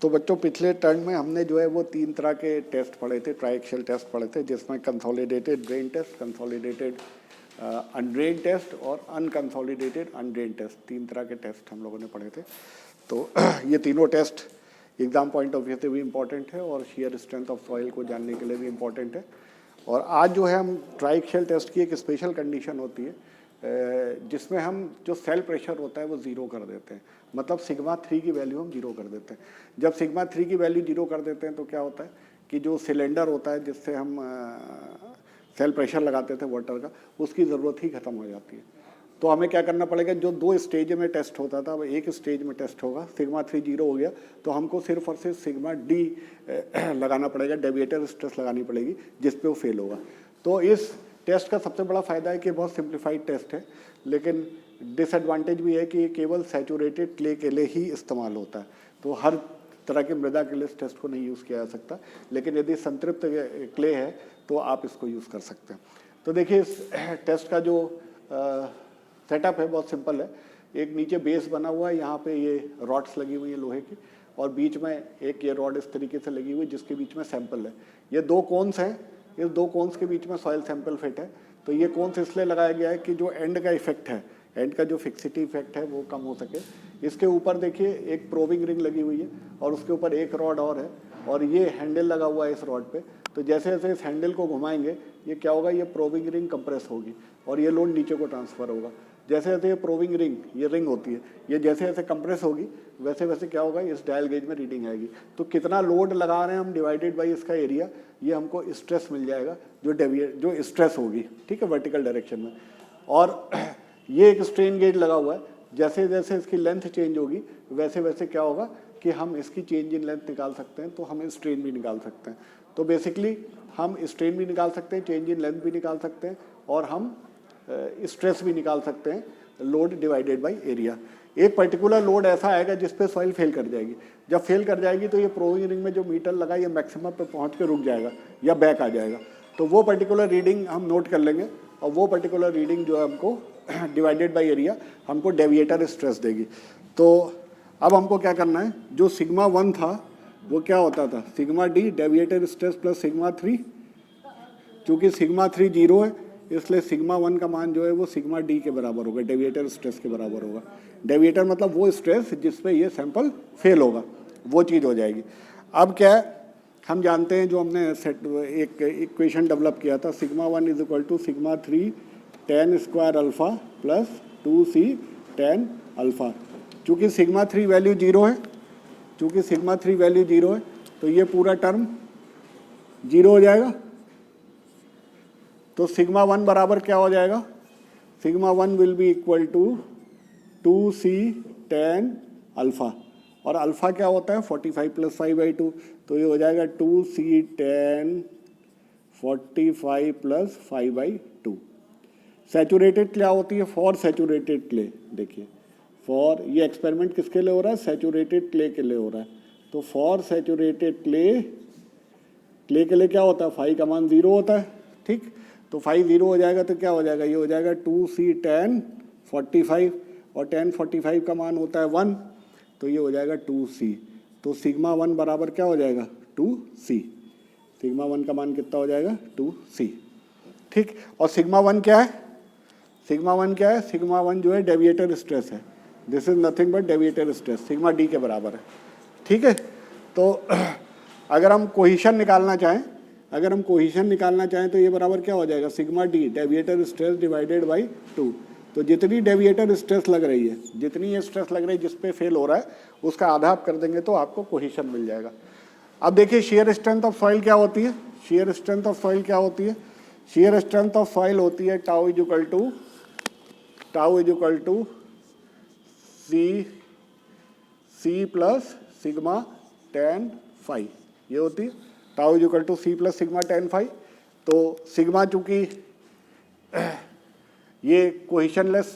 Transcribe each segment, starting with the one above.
तो बच्चों पिछले टर्म में हमने जो है वो 3 तरह के टेस्ट पढ़े थे, ट्राइएक्सियल टेस्ट पढ़े थे, जिसमें consolidated drained test, consolidated undrained test और अनकंसोलिडेटेड अनड्रेन टेस्ट, 3 तरह के टेस्ट हम लोगों ने पढ़े थे। तो ये तीनों test exam point of view से भी इम्पॉर्टेंट है और शेयर स्ट्रेंथ ऑफ सॉइल को जानने के लिए भी इम्पॉर्टेंट है। और आज जो है हम ट्राइएक्सियल टेस्ट की एक स्पेशल कंडीशन होती है जिसमें हम जो सेल प्रेशर होता है वो ज़ीरो कर देते हैं, मतलब सिग्मा 3 की वैल्यू हम जीरो कर देते हैं। जब सिग्मा 3 की वैल्यू जीरो कर देते हैं तो क्या होता है कि जो सिलेंडर होता है जिससे हम सेल प्रेशर लगाते थे वाटर का, उसकी ज़रूरत ही ख़त्म हो जाती है। तो हमें क्या करना पड़ेगा, जो 2 स्टेज में टेस्ट होता था अब एक स्टेज में टेस्ट होगा, सिग्मा 3 जीरो हो गया तो हमको सिर्फ और सिर्फ सिग्मा डी लगाना पड़ेगा, डेविएटर स्ट्रेस लगानी पड़ेगी जिस पे वो फेल होगा। तो इस टेस्ट का सबसे बड़ा फ़ायदा है कि बहुत सिंप्लीफाइड टेस्ट है, लेकिन डिसएडवांटेज भी है कि ये केवल सैचुरेटेड क्ले के लिए ही इस्तेमाल होता है। तो हर तरह की मृदा के लिए इस टेस्ट को नहीं यूज़ किया जा सकता, लेकिन यदि संतृप्त क्ले है तो आप इसको यूज़ कर सकते हैं। तो देखिए इस टेस्ट का जो सेटअप है बहुत सिंपल है। एक नीचे बेस बना हुआ है, यहाँ पे ये रॉड्स लगी हुई है लोहे की, और बीच में एक ये रॉड इस तरीके से लगी हुई है जिसके बीच में सैंपल है। ये 2 कोन्स हैं, इस 2 कोन्स के बीच में सॉइल सैंपल फिट है। तो ये कोन्स इसलिए लगाया गया है कि जो एंड का इफेक्ट है, एंड का जो फिक्सिटी इफेक्ट है वो कम हो सके। इसके ऊपर देखिए एक प्रोबिंग रिंग लगी हुई है और उसके ऊपर एक रॉड और है, और ये हैंडल लगा हुआ है इस रॉड पे। तो जैसे जैसे इस हैंडल को घुमाएंगे ये क्या होगा, ये प्रोबिंग रिंग कंप्रेस होगी और ये लोड नीचे को ट्रांसफ़र होगा। जैसे जैसे ये प्रोबिंग रिंग, ये रिंग होती है, ये जैसे जैसे कंप्रेस होगी वैसे वैसे क्या होगा, इस डायल गेज में रीडिंग आएगी। तो कितना लोड लगा रहे हैं हम डिवाइडेड बाई इसका एरिया, ये हमको स्ट्रेस मिल जाएगा जो स्ट्रेस होगी, ठीक है, वर्टिकल डायरेक्शन में। और ये एक स्ट्रेन गेज लगा हुआ है, जैसे जैसे इसकी लेंथ चेंज होगी वैसे वैसे क्या होगा कि हम इसकी चेंज इन लेंथ निकाल सकते हैं, तो हम स्ट्रेन भी निकाल सकते हैं। तो बेसिकली हम स्ट्रेन भी निकाल सकते हैं, चेंज इन लेंथ भी निकाल सकते हैं, और हम स्ट्रेस भी निकाल सकते हैं, लोड डिवाइडेड बाय एरिया। एक पर्टिकुलर लोड ऐसा आएगा जिस पे सॉइल फेल कर जाएगी। जब फेल कर जाएगी तो ये प्रोबिंग रिंग में जो मीटर लगा ये मैक्सिमम पे पहुंच के रुक जाएगा या बैक आ जाएगा। तो वो पर्टिकुलर रीडिंग हम नोट कर लेंगे, और वो पर्टिकुलर रीडिंग जो है हमको डिवाइडेड बाई एरिया हमको डेविएटर स्ट्रेस देगी। तो अब हमको क्या करना है, जो सिग्मा 1 था वो क्या होता था, sigma D deviator stress plus sigma 3। चूँकि सिग्मा 3 जीरो है इसलिए सिग्मा 1 का मान जो है वो सिग्मा डी के बराबर होगा, डेविएटर स्ट्रेस के बराबर होगा। डेविएटर मतलब वो स्ट्रेस जिस पे ये सैंपल फेल होगा, वो चीज़ हो जाएगी। अब क्या है, हम जानते हैं जो हमने एक इक्वेशन डेवलप किया था, sigma 1 is equal to sigma 3 tan square alpha plus 2c tan alpha. चूँकि सिग्मा 3 वैल्यू जीरो है, चूँकि सिग्मा 3 वैल्यू जीरो है तो ये पूरा टर्म जीरो हो जाएगा। तो सिग्मा 1 बराबर क्या हो जाएगा, sigma 1 will be equal to 2c tan alpha, और अल्फ़ा क्या होता है 45 प्लस 5/2, तो ये हो जाएगा 2c tan 45 प्लस 5/2। सैचुरेटेड क्या होती है, फॉर सैचुरेटेड क्ले, देखिए फॉर, ये एक्सपेरिमेंट किसके लिए हो रहा है, सैचुरेटेड क्ले के लिए हो रहा है। तो फॉर सैचुरेटेड क्ले के लिए क्या होता है, फाई का मान 0 होता है, ठीक। तो फाई 0 हो जाएगा तो क्या हो जाएगा, ये हो जाएगा 2c tan 45, और tan 45 का मान होता है 1, तो ये हो जाएगा 2c। तो सिग्मा 1 बराबर क्या हो जाएगा 2c, सिग्मा 1 का मान कितना हो जाएगा 2c, ठीक। और सिग्मा 1 क्या है, सिग्मा 1 क्या है, सिग्मा 1 जो है डेविएटर स्ट्रेस है, this is nothing but deviator stress, sigma D के बराबर है, ठीक है। तो अगर हम कोहेशन निकालना चाहें तो ये बराबर क्या हो जाएगा, sigma D deviator stress divided by 2। तो जितनी डेविएटर स्ट्रेस लग रही है, जितनी ये स्ट्रेस लग रही है जिस पे फेल हो रहा है उसका आधा आप कर देंगे तो आपको कोहेशन मिल जाएगा। अब देखिए शेयर स्ट्रेंथ ऑफ सॉइल क्या होती है, शेयर स्ट्रेंथ ऑफ सॉइल क्या होती है, शेयर स्ट्रेंथ ऑफ सॉइल होती है tau is equal to c plus sigma tan phi, ये होती है tau is equal to c plus sigma tan phi. तो सिग्मा चूँकि ये कोहेशनलेस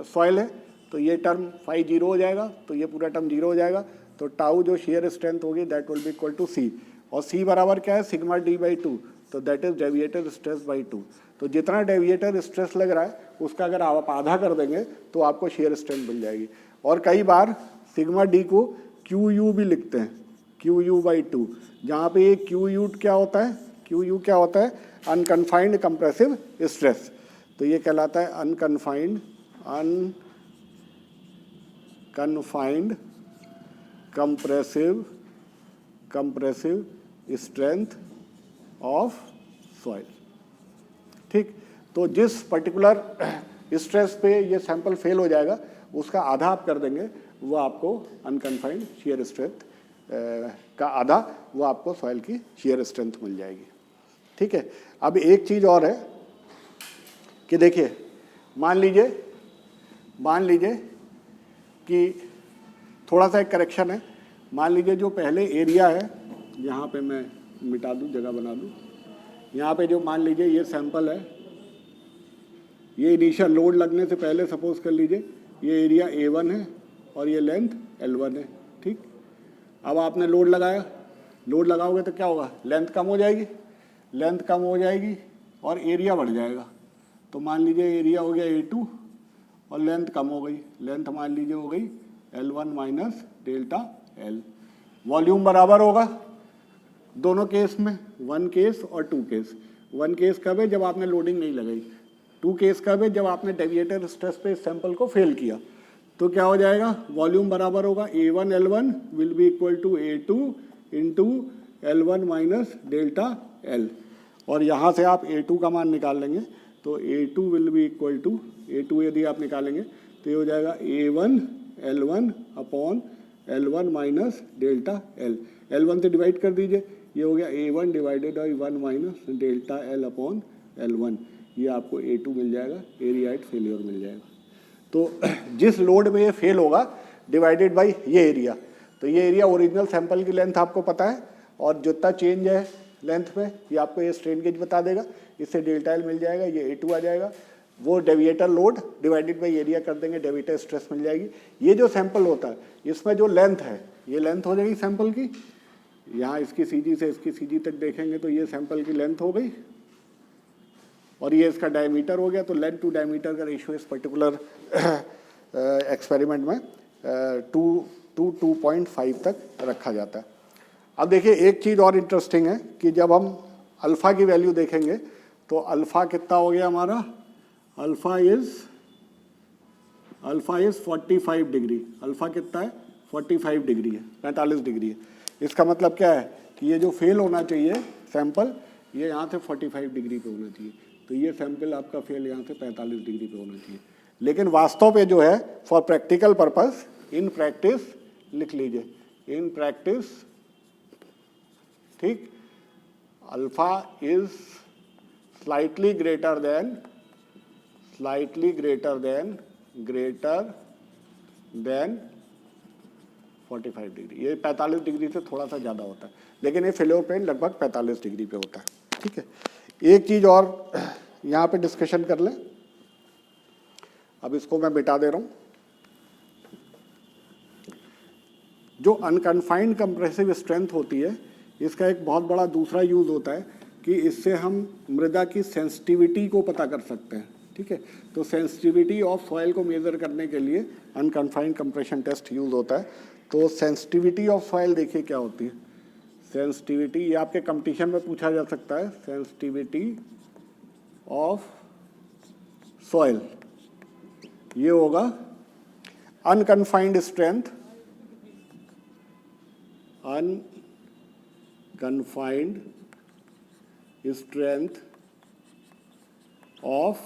सॉइल है तो ये टर्म फाई 0 हो जाएगा, तो ये पूरा टर्म 0 हो जाएगा। तो टाउ जो शेयर स्ट्रेंथ होगी that will be equal to C, और सी बराबर क्या है सिग्मा डी बाई 2, तो दैट इज डेविएटर स्ट्रेस बाई 2। तो जितना डेविएटर स्ट्रेस लग रहा है उसका अगर आप आधा कर देंगे तो आपको शेयर स्ट्रेंथ मिल जाएगी। और कई बार सिग्मा डी को क्यू यू भी लिखते हैं, क्यू यू बाई टू, जहाँ पे ये क्यू यू क्या होता है, क्यू यू क्या होता है, अनकन्फाइंड कंप्रेसिव स्ट्रेस। तो ये कहलाता है unconfined compressive strength of soil. ठीक, तो जिस पर्टिकुलर स्ट्रेस पे ये सैंपल फेल हो जाएगा उसका आधा आप कर देंगे, वो आपको अनकन्फाइंड शियर स्ट्रेंथ का आधा वो आपको सॉइल की शियर स्ट्रेंथ मिल जाएगी। ठीक है, अब एक चीज़ और है कि देखिए, मान लीजिए कि थोड़ा सा एक करेक्शन है। मान लीजिए जो पहले एरिया है, यहाँ पे मैं मिटा दूँ, जगह बना दूँ, यहाँ पे जो मान लीजिए ये सैंपल है, ये इनिशियल लोड लगने से पहले सपोज कर लीजिए ये एरिया A1 है और ये लेंथ L1 है। ठीक, अब आपने लोड लगाया, लोड लगाओगे तो क्या होगा, लेंथ कम हो जाएगी और एरिया बढ़ जाएगा। तो मान लीजिए एरिया हो गया A2 और लेंथ कम हो गई, लेंथ मान लीजिए हो गई L1 minus delta L। Volume बराबर होगा दोनों केस में, 1 केस और 2 केस। 1 केस कब है, जब आपने लोडिंग नहीं लगाई। 2 केस कब है, जब आपने डेविएटर स्ट्रेस पे सैंपल को फेल किया। तो क्या हो जाएगा, वॉल्यूम बराबर होगा A1 L1 will be equal to A2 into L1 minus delta L। और यहाँ से आप A2 का मान निकाल लेंगे, तो A2 will be equal to, A2 यदि आप निकालेंगे तो ये हो जाएगा A1 L1 upon L1 minus delta L। L1 से डिवाइड कर दीजिए, ये हो गया A1 divided by 1 minus delta L upon L1। ये आपको A2 मिल जाएगा, एरिया एट फेलियर मिल जाएगा। तो जिस लोड में ये फेल होगा डिवाइडेड बाई ये एरिया, तो ये एरिया ओरिजिनल सैंपल की लेंथ आपको पता है, और जितना चेंज है लेंथ में ये आपको ये स्ट्रेन गेज बता देगा, इससे डेल्टा L मिल जाएगा, ये A2 आ जाएगा। वो डेविएटर लोड डिवाइडेड बाई एरिया कर देंगे, डेविएटर स्ट्रेस मिल जाएगी। ये जो सैंपल होता है इसमें जो लेंथ है, ये लेंथ हो जाएगी सैंपल की, यहाँ इसकी CG से इसकी CG तक देखेंगे तो ये सैंपल की लेंथ हो गई, और ये इसका डायमीटर हो गया। तो लेंथ टू डायमीटर का रेशियो इस पर्टिकुलर एक्सपेरिमेंट में 2.5 तक रखा जाता है। अब देखिए एक चीज़ और इंटरेस्टिंग है कि जब हम अल्फ़ा की वैल्यू देखेंगे तो अल्फ़ा कितना हो गया हमारा, अल्फ़ा इज़ 45 डिग्री। अल्फ़ा कितना है, 45 डिग्री है, 45 डिग्री है। इसका मतलब क्या है कि ये जो फेल होना चाहिए सैंपल, ये यहाँ से 45 डिग्री पे होना चाहिए। तो ये सैंपल आपका फेल यहाँ से 45 डिग्री पे होना चाहिए। लेकिन वास्तव पे जो है for practical purpose, in practice लिख लीजिए, इन प्रैक्टिस, ठीक, alpha is slightly greater than 45 degree. ये 45 डिग्री से थोड़ा सा ज़्यादा होता है, लेकिन ये फेल्योर पॉइंट लगभग 45 डिग्री पे होता है। ठीक है, एक चीज़ और यहाँ पे डिस्कशन कर लें, अब इसको मैं मिटा दे रहा हूँ। जो अनकन्फाइंड कंप्रेसिव स्ट्रेंथ होती है, इसका एक बहुत बड़ा दूसरा यूज़ होता है कि इससे हम मृदा की सेंसिटिविटी को पता कर सकते हैं। ठीक है, तो सेंसिटिविटी ऑफ सॉइल को मेज़र करने के लिए अनकन्फाइंड कंप्रेशन टेस्ट यूज़ होता है। तो सेंसिटिविटी ऑफ सॉइल देखिए क्या होती है। सेंसिटिविटी, ये आपके कंपटीशन में पूछा जा सकता है, सेंसिटिविटी ऑफ सॉइल, ये होगा unconfined strength, unconfined strength of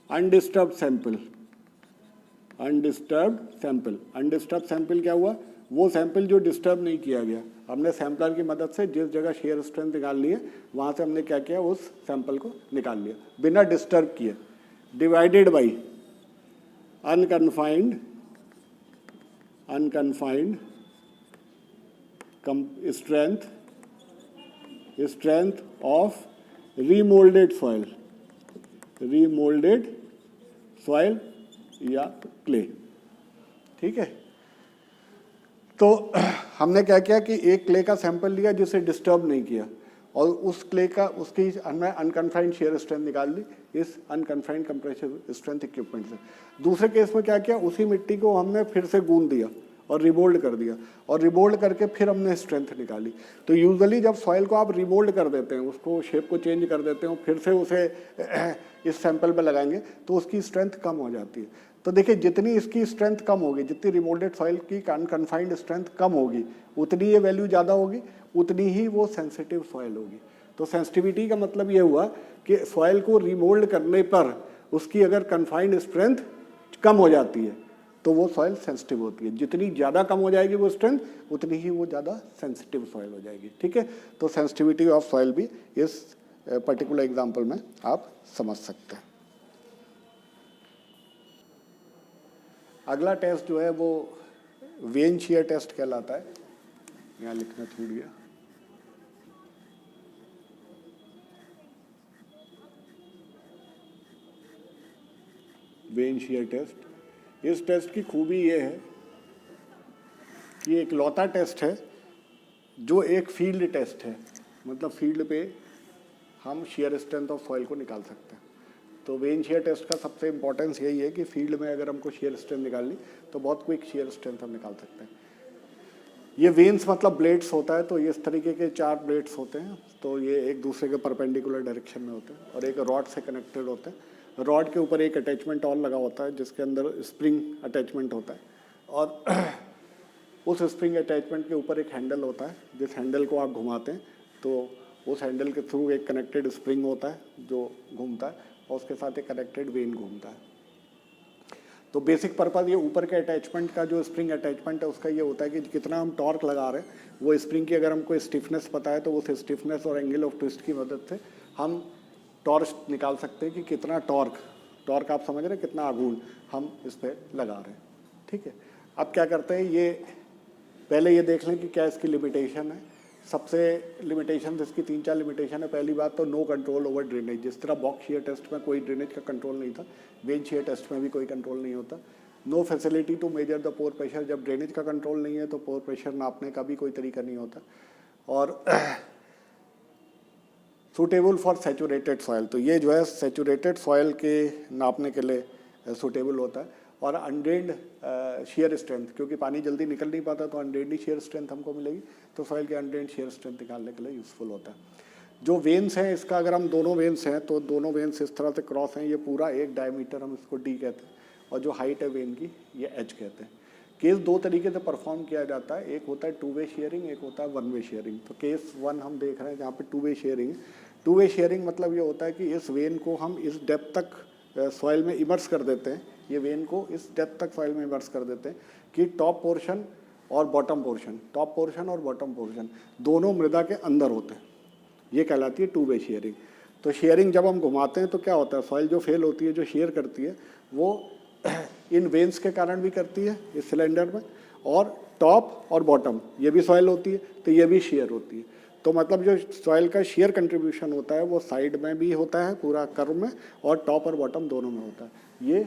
undisturbed sample. Undisturbed sample क्या हुआ, वो सैंपल जो डिस्टर्ब नहीं किया गया। हमने सैंपलर की मदद से जिस जगह शेयर स्ट्रेंथ निकालनी है वहाँ से हमने क्या किया, उस सैंपल को निकाल लिया बिना डिस्टर्ब किए, divided by unconfined strength of remoulded soil या क्ले। ठीक है, तो हमने क्या किया कि एक क्ले का सैंपल लिया जिसे डिस्टर्ब नहीं किया, और उस क्ले का उसकी हमने अनकन्फाइंड शेयर स्ट्रेंथ निकाल ली इस अनकन्फाइंड कंप्रेसिव स्ट्रेंथ इक्विपमेंट से। दूसरे केस में क्या किया, उसी मिट्टी को हमने फिर से गूंद दिया और रिमोल्ड कर दिया, और रिमोल्ड करके फिर हमने स्ट्रेंथ निकाली। तो यूजुअली जब सॉइल को आप रिमोल्ड कर देते हैं, उसको शेप को चेंज कर देते हो, फिर से उसे इस सैंपल पे लगाएंगे तो उसकी स्ट्रेंथ कम हो जाती है। तो देखिए जितनी इसकी स्ट्रेंथ कम होगी, जितनी रिमोल्डेड सॉइल की कन्फाइंड स्ट्रेंथ कम होगी, उतनी ये वैल्यू ज़्यादा होगी, उतनी ही वो सेंसिटिव सॉइल होगी। तो सेंसिटिविटी का मतलब ये हुआ कि सॉइल को रिमोल्ड करने पर उसकी अगर कन्फाइंड स्ट्रेंथ कम हो जाती है तो वो सॉइल सेंसिटिव होती है। जितनी ज़्यादा कम हो जाएगी वो स्ट्रेंथ, उतनी ही वो ज़्यादा सेंसिटिव सॉइल हो जाएगी। ठीक है, तो सेंसिटिविटी ऑफ सॉइल भी इस पर्टिकुलर एग्जांपल में आप समझ सकते हैं। अगला टेस्ट जो है वो वेन शियर टेस्ट कहलाता है। यहाँ लिखना छूट गया। वेन शियर टेस्ट, इस टेस्ट की खूबी ये है कि एक लौता टेस्ट है जो एक फील्ड टेस्ट है, मतलब फील्ड पे हम शियर स्ट्रेंथ ऑफ सॉइल को निकाल सकते हैं। तो वेन शियर टेस्ट का सबसे इंपॉर्टेंस यही है कि फील्ड में अगर हमको शियर स्ट्रेंथ निकालनी तो बहुत क्विक शियर स्ट्रेंथ हम निकाल सकते हैं। ये वेन्स मतलब ब्लेड्स होता है, तो ये इस तरीके के 4 ब्लेड्स होते हैं, तो ये एक दूसरे के परपेंडिकुलर डायरेक्शन में होते हैं और एक रॉड से कनेक्टेड होते हैं। रॉड के ऊपर एक अटैचमेंट और लगा होता है जिसके अंदर स्प्रिंग अटैचमेंट होता है, और उस स्प्रिंग अटैचमेंट के ऊपर एक हैंडल होता है। जिस हैंडल को आप घुमाते हैं तो उस हैंडल के थ्रू एक कनेक्टेड स्प्रिंग होता है जो घूमता है, और उसके साथ एक कनेक्टेड वेन घूमता है। तो बेसिक पर्पज़ ये ऊपर के अटैचमेंट का जो स्प्रिंग अटैचमेंट है उसका ये होता है कि कितना हम टॉर्क लगा रहे हैं, वो स्प्रिंग की अगर हमको स्टिफनेस पता है तो उस स्टिफनेस और एंगल ऑफ ट्विस्ट की मदद से हम टॉर्क निकाल सकते हैं कि कितना टॉर्क आप समझ रहे हैं, कितना आघूर्ण हम इस पर लगा रहे हैं। ठीक है, अब क्या करते हैं, ये पहले ये देख लें कि क्या इसकी लिमिटेशन है। सबसे लिमिटेशन इसकी 3-4 लिमिटेशन है। पहली बात तो नो कंट्रोल ओवर ड्रेनेज। जिस तरह बॉक्स शियर टेस्ट में कोई ड्रेनेज का कंट्रोल नहीं था, वेन शियर टेस्ट में भी कोई कंट्रोल नहीं होता। No facility to measure the pore pressure. जब ड्रेनेज का कंट्रोल नहीं है तो पोर प्रेशर नापने का भी कोई तरीका नहीं होता। और सूटेबल फॉर सैचुरेटेड सॉइल, तो ये जो है सैचुरेटेड सॉइल के नापने के लिए सूटेबल होता है। और अनड्रेन्ड शियर स्ट्रेंथ, क्योंकि पानी जल्दी निकल नहीं पाता तो अनड्रेन्ड शियर स्ट्रेंथ हमको मिलेगी, तो सॉइल के अनड्रेन्ड शियर स्ट्रेंथ निकालने के लिए यूज़फुल होता है। जो वेन्स हैं इसका, अगर हम दोनों वेन्स हैं तो दोनों वेन्स इस तरह से क्रॉस हैं, ये पूरा एक डायमीटर हम इसको डी कहते हैं, और जो हाइट है वेन की ये एच कहते हैं। केस 2 तरीके से परफॉर्म किया जाता है, एक होता है 2 वे शेयरिंग, एक होता है 1 वे शेयरिंग। तो केस 1 हम देख रहे हैं जहाँ पे 2 वे शेयरिंग है। 2 वे शेयरिंग मतलब ये होता है कि इस वेन को हम इस डेप्थ तक सॉइल में इमर्स कर देते हैं, ये वेन को इस डेप्थ तक सॉइल में इमर्स कर देते हैं कि टॉप पोर्शन और बॉटम पोर्शन दोनों मृदा के अंदर होते हैं। ये कहलाती है 2 वे शेयरिंग। तो शेयरिंग जब हम घुमाते हैं तो क्या होता है, सॉइल जो फेल होती है, जो शेयर करती है, वो इन वेन्स के कारण भी करती है इस सिलेंडर में, और टॉप और बॉटम ये भी सॉइल होती है तो ये भी शेयर होती है। तो मतलब जो सॉइल का शेयर कंट्रीब्यूशन होता है वो साइड में भी होता है पूरा कर्व में, और टॉप और बॉटम दोनों में होता है। ये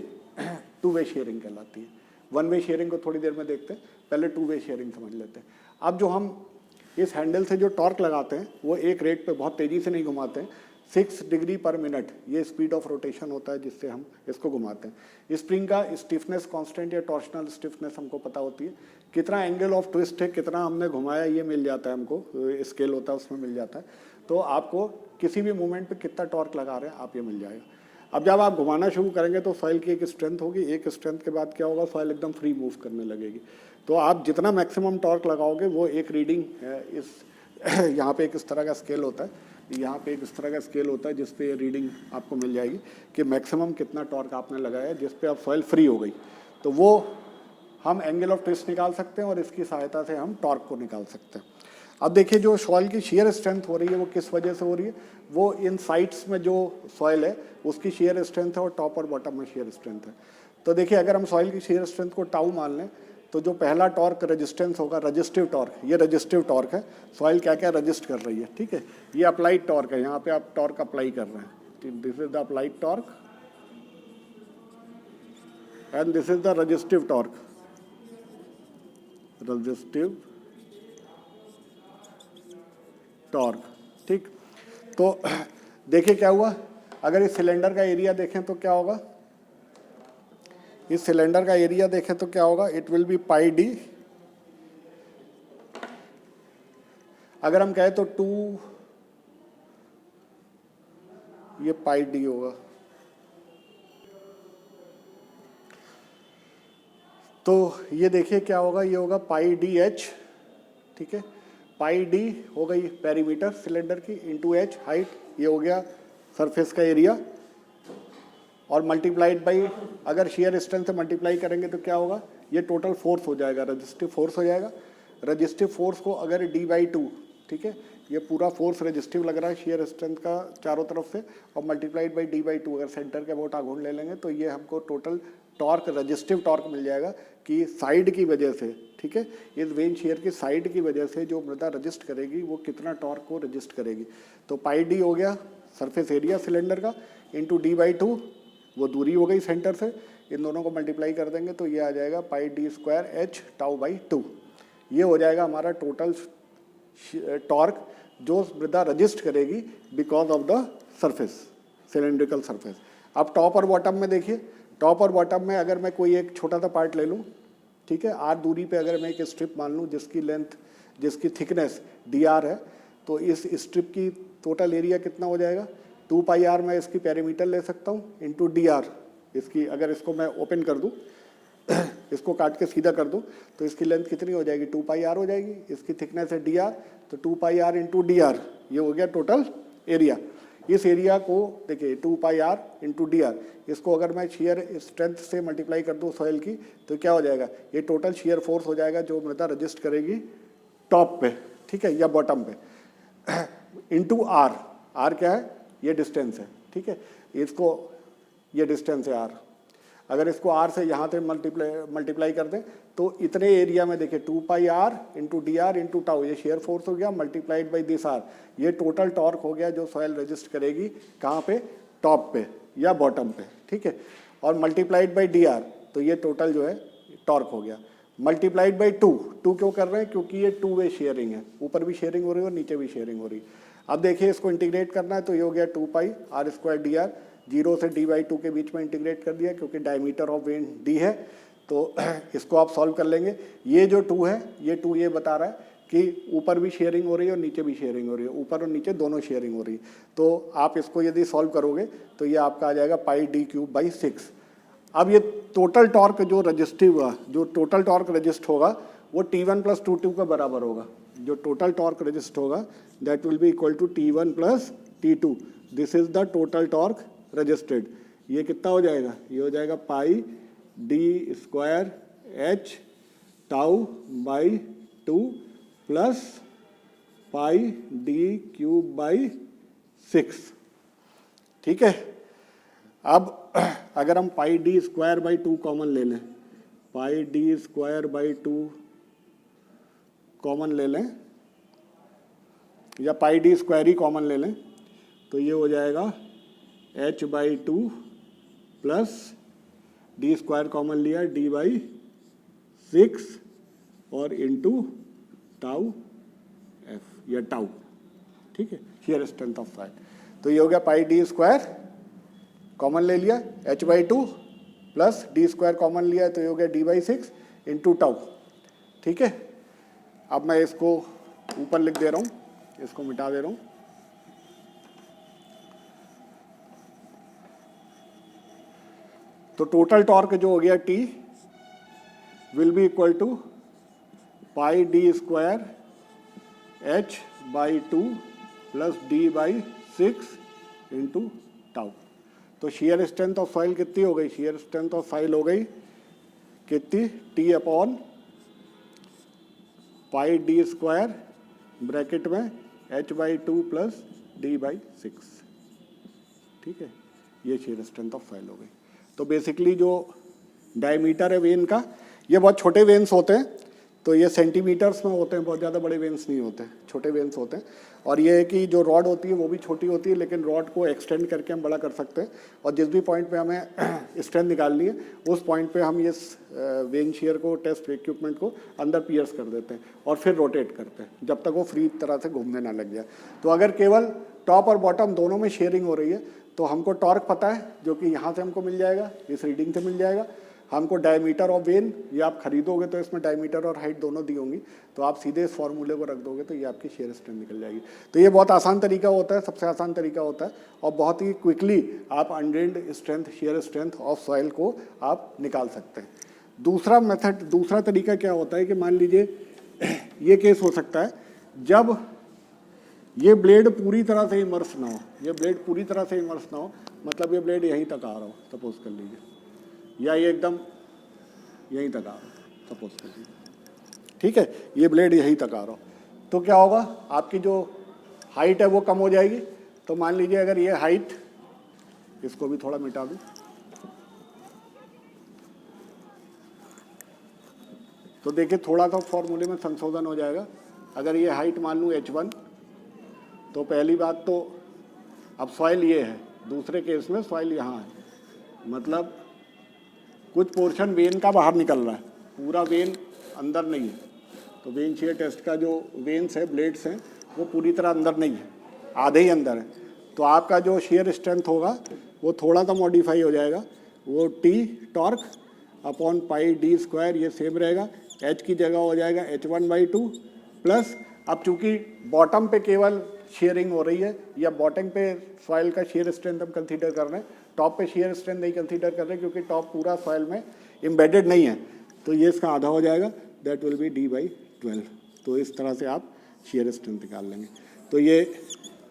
2 वे शेयरिंग कहलाती है। 1 वे शेयरिंग को थोड़ी देर में देखते हैं, पहले 2 वे शेयरिंग समझ लेते हैं। अब जो हम इस हैंडल से जो टॉर्क लगाते हैं वो एक रेट पे बहुत तेज़ी से नहीं घुमाते हैं, 6 डिग्री पर मिनट ये स्पीड ऑफ रोटेशन होता है जिससे हम इसको घुमाते हैं। स्प्रिंग का स्टिफनेस कांस्टेंट या टॉर्शनल स्टिफनेस हमको पता होती है, कितना एंगल ऑफ ट्विस्ट है, कितना हमने घुमाया ये मिल जाता है, हमको स्केल होता है उसमें मिल जाता है। तो आपको किसी भी मोमेंट पे कितना टॉर्क लगा रहे हैं आप ये मिल जाएगा। अब जब आप घुमाना शुरू करेंगे तो सॉइल की एक स्ट्रेंथ होगी, एक स्ट्रेंथ के बाद क्या होगा, सॉइल एकदम फ्री मूव करने लगेगी। तो आप जितना मैक्सिमम टॉर्क लगाओगे वो एक रीडिंग इस यहाँ पे एक इस तरह का स्केल होता है, यहाँ पे एक इस तरह का स्केल होता है जिस पे रीडिंग आपको मिल जाएगी कि मैक्सिमम कितना टॉर्क आपने लगाया है, जिस पे अब सॉइल फ्री हो गई। तो वो हम एंगल ऑफ ट्विस्ट निकाल सकते हैं और इसकी सहायता से हम टॉर्क को निकाल सकते हैं। अब देखिए जो सॉइल की शेयर स्ट्रेंथ हो रही है वो किस वजह से हो रही है, वो इन साइड्स में जो सॉइल है उसकी शेयर स्ट्रेंथ है और टॉप और बॉटम में शेयर स्ट्रेंथ है। तो देखिए अगर हम सॉइल की शेयर स्ट्रेंथ को टाउ मान लें तो जो पहला टॉर्क रेजिस्टेंस होगा, रजिस्टिव टॉर्क, ये रजिस्टिव टॉर्क है, सॉइल क्या क्या रजिस्ट कर रही है। ठीक है, ये अप्लाइड टॉर्क है, यहाँ पे आप टॉर्क अप्लाई कर रहे हैं, this is the applied torque and this is the resistive torque, resistive torque. ठीक, तो देखिए क्या हुआ, अगर इस सिलेंडर का एरिया देखें तो क्या होगा, इस सिलेंडर का एरिया देखें तो क्या होगा, it will be pi D अगर हम कहें तो 2 ये पाई डी होगा, तो ये देखिए क्या होगा, ये होगा पाई डी एच, ठीक है। पाई डी हो गई पेरीमीटर सिलेंडर की इंटू एच हाइट, ये हो गया सरफेस का एरिया, और मल्टीप्लाइड बाई, अगर शेयर स्ट्रेंथ से मल्टीप्लाई करेंगे तो क्या होगा, ये टोटल फोर्स हो जाएगा, रजिस्टिव फोर्स हो जाएगा। रजिस्टिव फोर्स को अगर d/2, ठीक है, ये पूरा फोर्स रजिस्टिव लग रहा है शेयर स्ट्रेंथ का चारों तरफ से, और मल्टीप्लाइड बाई d/2 अगर सेंटर के अबाउट आघूर्ण ले लेंगे तो ये हमको टोटल टॉर्क, रजिस्टिव टॉर्क मिल जाएगा कि साइड की वजह से, ठीक है, इस वेन शेयर की साइड की वजह से जो मृदा रजिस्ट करेगी वो कितना टॉर्क को रजिस्ट करेगी। तो पाई डी हो गया सरफेस एरिया सिलेंडर का इंटू d/2, वो दूरी हो गई सेंटर से, इन दोनों को मल्टीप्लाई कर देंगे तो ये आ जाएगा पाई डी स्क्वायर एच टाउ/2। ये हो जाएगा हमारा टोटल टॉर्क जो मृदा रजिस्ट करेगी because of the surface, cylindrical surface. अब टॉप और बॉटम में देखिए, टॉप और बॉटम में अगर मैं कोई एक छोटा सा पार्ट ले लूँ, ठीक है, आर दूरी पे अगर मैं एक स्ट्रिप मान लूँ जिसकी लेंथ, जिसकी थिकनेस dr है, तो इस स्ट्रिप की टोटल एरिया कितना हो जाएगा, 2πr मैं इसकी पेरीमीटर ले सकता हूँ इंटू dr। इसकी अगर इसको मैं ओपन कर दूँ इसको काट के सीधा कर दूँ तो इसकी लेंथ कितनी हो जाएगी, 2πr हो जाएगी, इसकी थिकनेस है dr, तो 2πr इंटू dr, ये हो गया टोटल एरिया। इस एरिया को देखिए 2πr इंटू dr, इसको अगर मैं शेयर स्ट्रेंथ से मल्टीप्लाई कर दूँ सॉइल की तो क्या हो जाएगा, ये टोटल शेयर फोर्स हो जाएगा जो मृदा रजिस्ट करेगी टॉप पे, ठीक है, या बॉटम पे, इंटू r। r क्या है, ये डिस्टेंस है, ठीक है, इसको, ये डिस्टेंस है r। अगर इसको r से यहाँ से मल्टीप्लाई कर दें तो इतने एरिया में देखिए 2πr into dr into tau, ये शेयर फोर्स हो गया, मल्टीप्लाइड बाई दिस r, ये टोटल टॉर्क हो गया जो सॉइल रजिस्ट करेगी कहाँ पे, टॉप पे या बॉटम पे, ठीक है, और मल्टीप्लाइड बाई dr, तो ये टोटल जो है टॉर्क हो गया, मल्टीप्लाइड बाई 2 क्यों कर रहे हैं, क्योंकि ये 2 वे शेयरिंग है, ऊपर भी शेयरिंग हो रही है और नीचे भी शेयरिंग हो रही है। अब देखिए इसको इंटीग्रेट करना है तो ये हो गया 2πr² dr, 0 से d/2 के बीच में इंटीग्रेट कर दिया क्योंकि डायमीटर ऑफ वेन d है, तो इसको आप सॉल्व कर लेंगे। ये जो 2 है, ये 2 ये बता रहा है कि ऊपर भी शेयरिंग हो रही है और नीचे भी शेयरिंग हो रही है, ऊपर और नीचे दोनों शेयरिंग हो रही है। तो आप इसको यदि सॉल्व करोगे तो ये आपका आ जाएगा πd3/6। अब ये टोटल टॉर्क जो रजिस्टिव हुआ, जो टोटल टॉर्क रजिस्ट होगा वो T1 + T2 के बराबर होगा। जो टोटल टॉर्क रजिस्ट होगा that will be equal to T1 + T2। This is the total torque resisted. ये कितना हो जाएगा, ये हो जाएगा πd² h टाउ/2 प्लस πd3/6, ठीक है। अब अगर हम πd²/2 कॉमन ले लें, πd²/2 कॉमन ले लें या πd² ही कॉमन ले लें तो ये हो जाएगा h/2 प्लस d² कॉमन लिया d/6 और इंटू टाउ f या टाउ, ठीक है, शेयर स्ट्रेंथ ऑफ सॉइल। तो ये हो गया πd² कॉमन ले लिया, h/2 प्लस d² कॉमन लिया तो ये हो गया d/6 इंटू टाउ, ठीक है। अब मैं इसको ऊपर लिख दे रहा हूँ, इसको मिटा दे रहा हूँ। तो टोटल टॉर्क जो हो गया T will be equal to πd² h/2 plus d/6 into tau. तो शेयर स्ट्रेंथ ऑफ सॉइल कितनी हो गई, शेयर स्ट्रेंथ ऑफ सॉइल हो गई कितनी, T/πd² ब्रैकेट में h/2 प्लस d/6, ठीक है, ये शेयर स्ट्रेंथ ऑफ सॉइल हो गई। तो बेसिकली जो डायमीटर है वेन का, ये बहुत छोटे वेन्स होते हैं, तो ये सेंटीमीटर्स में होते हैं, बहुत ज़्यादा बड़े वेन्स नहीं होते, छोटे वेन्स होते हैं। और ये है कि जो रॉड होती है वो भी छोटी होती है, लेकिन रॉड को एक्सटेंड करके हम बड़ा कर सकते हैं, और जिस भी पॉइंट पे हमें स्ट्रेंथ निकालनी है उस पॉइंट पे हम ये वेन शेयर को, टेस्ट इक्विपमेंट को अंदर पियर्स कर देते हैं और फिर रोटेट करते हैं जब तक वो फ्री तरह से घूमने ना लग जाए। तो अगर केवल टॉप और बॉटम दोनों में शेयरिंग हो रही है तो हमको टॉर्क पता है जो कि यहाँ से हमको मिल जाएगा, इस रीडिंग से मिल जाएगा। हमको डायमीटर ऑफ वेन, ये आप खरीदोगे तो इसमें डायमीटर और हाइट दोनों दी होंगी, तो आप सीधे इस फॉर्मूले को रख दोगे तो ये आपकी शेयर स्ट्रेंथ निकल जाएगी। तो ये बहुत आसान तरीका होता है, सबसे आसान तरीका होता है, और बहुत ही क्विकली आप undrained strength, shear strength of soil को आप निकाल सकते हैं। दूसरा मेथड, दूसरा तरीका क्या होता है कि मान लीजिए ये केस हो सकता है जब ये ब्लेड पूरी तरह से इमर्स ना हो, ये ब्लेड पूरी तरह से इमर्स ना हो, मतलब ये ब्लेड यहीं तक आ रहा हो, सपोज कर लीजिए, या ये एकदम यहीं तक आ रहा हो, सपोज कर लीजिए, ठीक है, ये ब्लेड यहीं तक आ रहा हो, तो क्या होगा, आपकी जो हाइट है वो कम हो जाएगी। तो मान लीजिए अगर ये हाइट, इसको भी थोड़ा मिटा दूं, तो देखिए थोड़ा सा फॉर्मूले में संशोधन हो जाएगा। अगर ये हाइट मान लूँ h1, तो पहली बात तो अब सॉइल ये है, दूसरे केस में सॉइल यहाँ है, मतलब कुछ पोर्शन वेन का बाहर निकल रहा है, पूरा वेन अंदर नहीं है। तो वेन शेयर टेस्ट का जो वेन्स है, ब्लेड्स हैं, वो पूरी तरह अंदर नहीं है, आधे ही अंदर है। तो आपका जो शेयर स्ट्रेंथ होगा वो थोड़ा सा मॉडिफाई हो जाएगा, वो T torque upon pi D square ये सेम रहेगा, H की जगह हो जाएगा H1/2 प्लस, अब चूंकि बॉटम पे केवल शेयरिंग हो रही है, या बॉटम पे सॉइल का शेयर स्ट्रेंथ हम कंसीडर कर रहे हैं, टॉप पे शेयर स्ट्रेंथ नहीं कंसीडर कर रहे क्योंकि टॉप पूरा सॉइल में एम्बेडेड नहीं है, तो ये इसका आधा हो जाएगा, दैट विल बी D/12। तो इस तरह से आप शेयर स्ट्रेंथ निकाल लेंगे। तो ये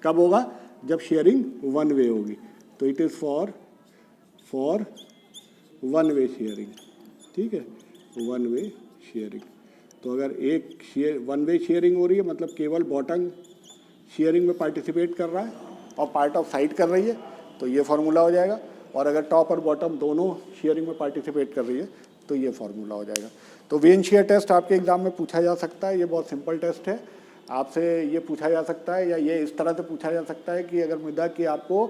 कब होगा, जब शेयरिंग वन वे होगी, तो it is for one way sharing, ठीक है, वन वे शेयरिंग। तो अगर एक शेयर वन वे शेयरिंग हो रही है, मतलब केवल बॉटम शेयरिंग में पार्टिसिपेट कर रहा है और पार्ट ऑफ साइड कर रही है, तो ये फार्मूला हो जाएगा। और अगर टॉप और बॉटम दोनों शेयरिंग में पार्टिसिपेट कर रही है, तो ये फार्मूला हो जाएगा। तो वेन शेयर टेस्ट आपके एग्जाम में पूछा जा सकता है, ये बहुत सिंपल टेस्ट है। आपसे ये पूछा जा सकता है, या ये इस तरह से पूछा जा सकता है कि अगर मृदा की आपको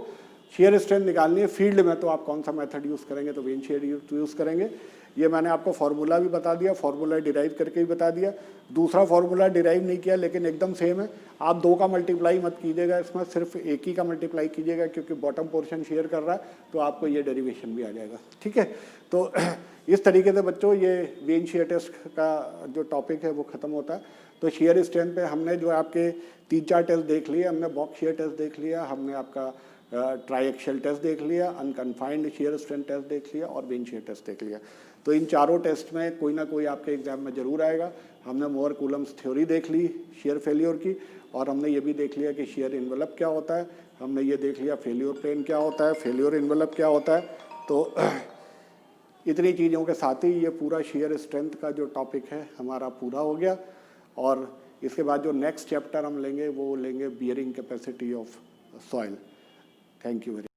शेयर स्ट्रेंथ निकालनी है फील्ड में, तो आप कौन सा मेथड यूज़ करेंगे, तो वेन शेयर यूज़ करेंगे। ये मैंने आपको फार्मूला भी बता दिया, फार्मूला डिराइव करके भी बता दिया। दूसरा फार्मूला डिराइव नहीं किया लेकिन एकदम सेम है, आप दो का मल्टीप्लाई मत कीजिएगा, इसमें सिर्फ एक ही का मल्टीप्लाई कीजिएगा, क्योंकि बॉटम पोर्शन शेयर कर रहा है, तो आपको ये डेरिवेशन भी आ जाएगा, ठीक है। तो इस तरीके से बच्चों ये वेन शेयर टेस्ट का जो टॉपिक है वो ख़त्म होता है। तो शेयर स्ट्रेंथ पे हमने जो आपके 3-4 टेस्ट देख लिए, हमने बॉक्स शेयर टेस्ट देख लिया, हमने आपका ट्राई-एक्सियल टेस्ट देख लिया, अनकन्फाइंड शेयर स्ट्रेंथ टेस्ट देख लिया और वेन शेयर टेस्ट देख लिया। तो इन चारों टेस्ट में कोई ना कोई आपके एग्जाम में ज़रूर आएगा। हमने मोअर कूलम्स थ्योरी देख ली शेयर फेल्योर की, और हमने ये भी देख लिया कि शेयर इन्वेलप क्या होता है, हमने ये देख लिया फेल्योर प्लेन क्या होता है, फेल्योर इन्वेलप क्या होता है। तो इतनी चीज़ों के साथ ही ये पूरा शेयर स्ट्रेंथ का जो टॉपिक है हमारा पूरा हो गया। और इसके बाद जो नेक्स्ट चैप्टर हम लेंगे वो लेंगे bearing capacity of soil. Thank you very